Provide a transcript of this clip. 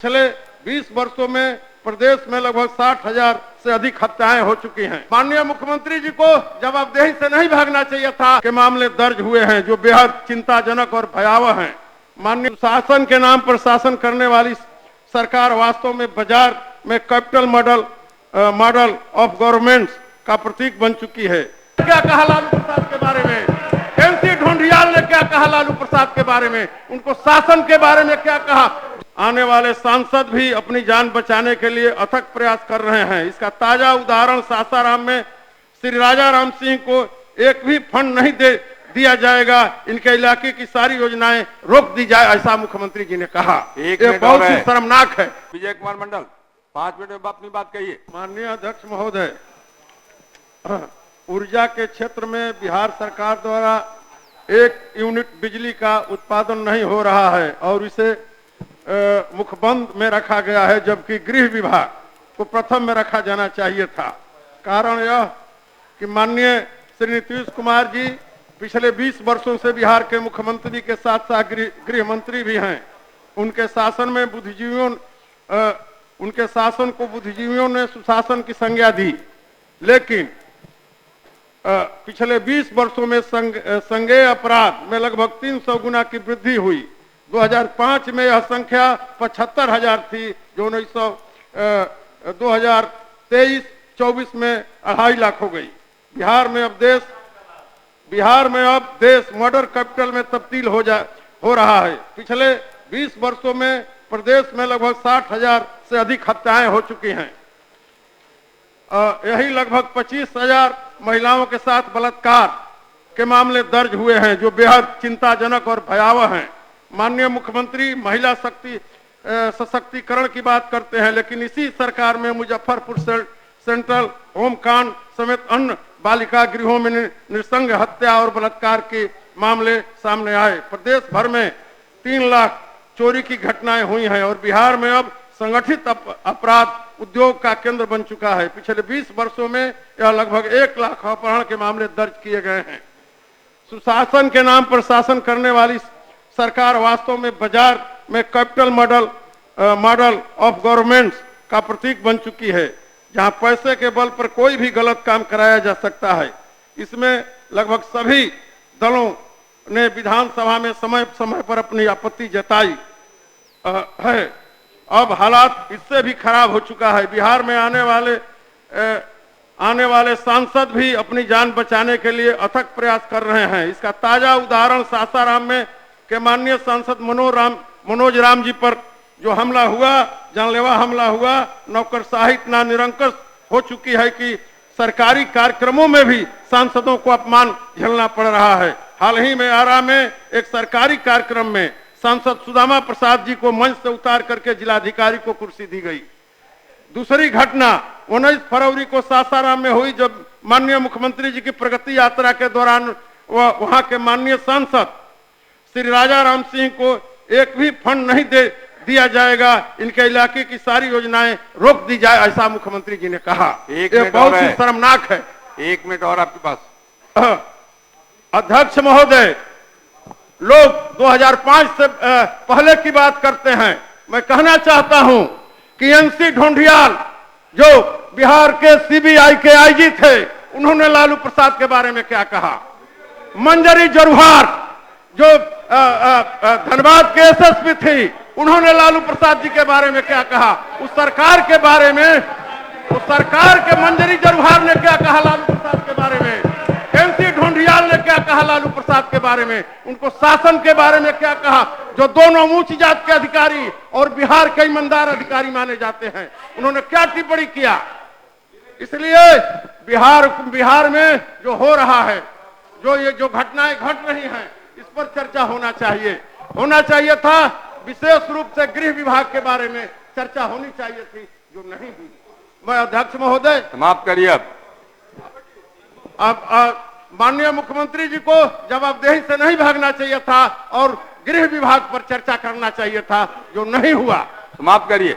पिछले 20 वर्षों में प्रदेश में लगभग 60,000 से अधिक हत्याएं हो चुकी हैं। माननीय मुख्यमंत्री जी को जवाबदेही से नहीं भागना चाहिए था कि मामले दर्ज हुए हैं जो बेहद चिंताजनक और भयावह हैं। माननीय शासन के नाम पर शासन करने वाली सरकार वास्तव में बाजार में कैपिटल मॉडल ऑफ गवर्नमेंट्स का प्रतीक बन चुकी है। क्या कहा लालू प्रसाद के बारे में? एमसी ढूंढियाल ने क्या कहा लालू प्रसाद के बारे में? उनको शासन के बारे में क्या कहा? आने वाले सांसद भी अपनी जान बचाने के लिए अथक प्रयास कर रहे हैं। इसका ताजा उदाहरण सासाराम में श्री राजा राम सिंह को एक भी फंड नहीं दिया जाएगा, इनके इलाके की सारी योजनाएं रोक दी जाए, ऐसा मुख्यमंत्री जी ने कहा। ये बहुत ही शर्मनाक है। विजय कुमार मंडल 5 मिनट में अपनी बात कहिए। माननीय अध्यक्ष महोदय, ऊर्जा के क्षेत्र में बिहार सरकार द्वारा 1 यूनिट बिजली का उत्पादन नहीं हो रहा है और इसे मुखबंद में रखा गया है, जबकि गृह विभाग को प्रथम में रखा जाना चाहिए था। कारण यह कि माननीय श्री नीतीश कुमार जी पिछले 20 वर्षों से बिहार के मुख्यमंत्री के साथ साथ गृह मंत्री भी हैं। उनके शासन में उनके शासन को बुद्धिजीवियों ने सुशासन की संज्ञा दी, लेकिन पिछले 20 वर्षों में संज्ञेय अपराध में लगभग 300 गुना की वृद्धि हुई। 2005 में यह संख्या 75,000 थी, जो 2023-24 में 2.5 लाख हो गई। बिहार में अब देश मर्डर कैपिटल में तब्दील हो रहा है। पिछले 20 वर्षों में प्रदेश में लगभग 60,000 से अधिक हत्याएं हो चुकी हैं। यही लगभग 25,000 महिलाओं के साथ बलात्कार के मामले दर्ज हुए हैं, जो बेहद चिंताजनक और भयावह हैं। माननीय मुख्यमंत्री महिला सशक्तिकरण की बात करते हैं, लेकिन इसी सरकार में मुजफ्फरपुर सेंट्रल होमकांड समेत अन्य बालिका गृहों में नृशंस हत्या और बलात्कार के मामले सामने आए। प्रदेश भर में 3 लाख चोरी की घटनाएं हुई हैं और बिहार में अब संगठित अपराध उद्योग का केंद्र बन चुका है। पिछले 20 वर्षों में यह लगभग 1 लाख अपहरण के मामले दर्ज किए गए हैं। सुशासन के नाम पर शासन करने वाली सरकार वास्तव में बाजार में कैपिटल मॉडल ऑफ गवर्नमेंट्स का प्रतीक बन चुकी है, जहां पैसे के बल पर कोई भी गलत काम कराया जा सकता है। इसमें लगभग सभी दलों ने विधानसभा में समय समय पर अपनी आपत्ति जताई है। अब हालात इससे भी खराब हो चुका है। बिहार में आने वाले सांसद भी अपनी जान बचाने के लिए अथक प्रयास कर रहे हैं। इसका ताजा उदाहरण सासाराम में के माननीय सांसद मनोज राम जी पर जो हमला हुआ, जानलेवा हमला हुआ, नौकरशाही इतना निरंकुश हो चुकी है कि सरकारी कार्यक्रमों में भी सांसदों को अपमान झेलना पड़ रहा है। हाल ही में आरा में एक सरकारी कार्यक्रम में सांसद सुदामा प्रसाद जी को मंच से उतार करके जिलाधिकारी को कुर्सी दी गई। दूसरी घटना 19 फरवरी को सासाराम में हुई, जब माननीय मुख्यमंत्री जी की प्रगति यात्रा के दौरान वहां के माननीय सांसद श्री राजा राम सिंह को एक भी फंड नहीं दिया जाएगा, इनके इलाके की सारी योजनाएं रोक दी जाए, ऐसा मुख्यमंत्री जी ने कहा। ये बहुत ही शर्मनाक है। 1 मिनट और आपके पास। अध्यक्ष महोदय, लोग 2005 से पहले की बात करते हैं। मैं कहना चाहता हूं कि एमसी ढूंढियाल जो बिहार के सीबीआई के आईजी थे, उन्होंने लालू प्रसाद के बारे में क्या कहा? मंजरी जरूहार जो धनबाद के एसएसपी थी, उन्होंने लालू प्रसाद जी के बारे में क्या कहा? उस सरकार के बारे में, उस सरकार के मंजरी जरूहार ने क्या कहा लालू प्रसाद के बारे में? एमसी ढूंढियाल ने क्या कहा लालू प्रसाद के बारे में? उनको शासन के बारे में क्या कहा, जो दोनों ऊंची जात के अधिकारी और बिहार के ईमानदार अधिकारी माने जाते हैं? उन्होंने क्या टिप्पणी किया? इसलिए बिहार में जो हो रहा है, जो घटनाएं घट रही हैं, इस पर चर्चा होना चाहिए था। विशेष रूप से गृह विभाग के बारे में चर्चा होनी चाहिए थी, जो नहीं हुई। मैं अध्यक्ष महोदय समाप्त करिए। अब माननीय मुख्यमंत्री जी को जवाबदेही से नहीं भागना चाहिए था और गृह विभाग पर चर्चा करना चाहिए था, जो नहीं हुआ। समाप्त करिए।